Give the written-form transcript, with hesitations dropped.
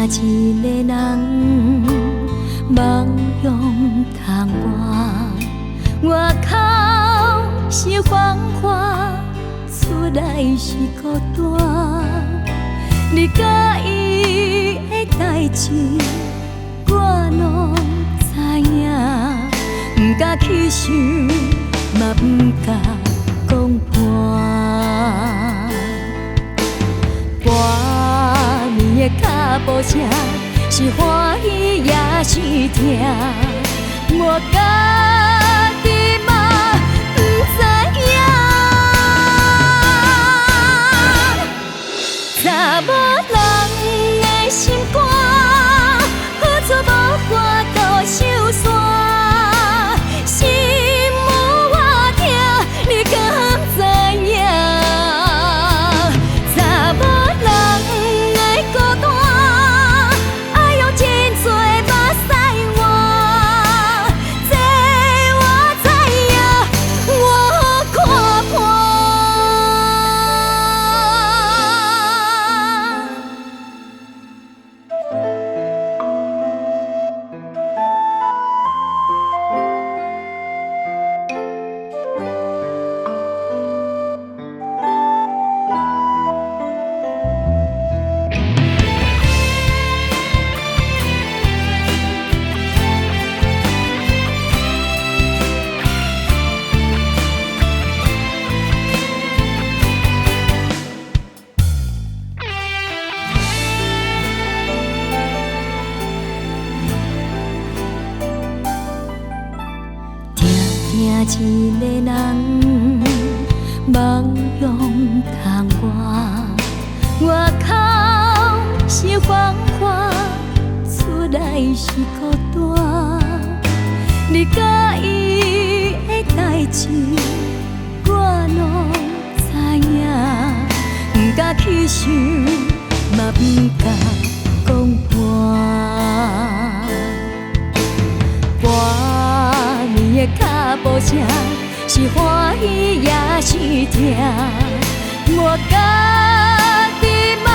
一个人梦用窗外口是繁华，出来是孤单。你甲伊的代志，我拢知影，不敢去想，嘛不敢讲破。半暝的脚步声，是欢喜也是痛，我家己嘛不知影。查某人的心肝，好处无法度收煞，心有我痛，你敢知影？查某人的孤单，爱用真多目屎换，这我知影，我看破。一个人梦用窗外口是繁华，出来是孤单。你甲伊的代志，我拢知影，不敢去想，嘛不敢讲破。半暝的脚步声，是欢喜也是痛，我家己嘛。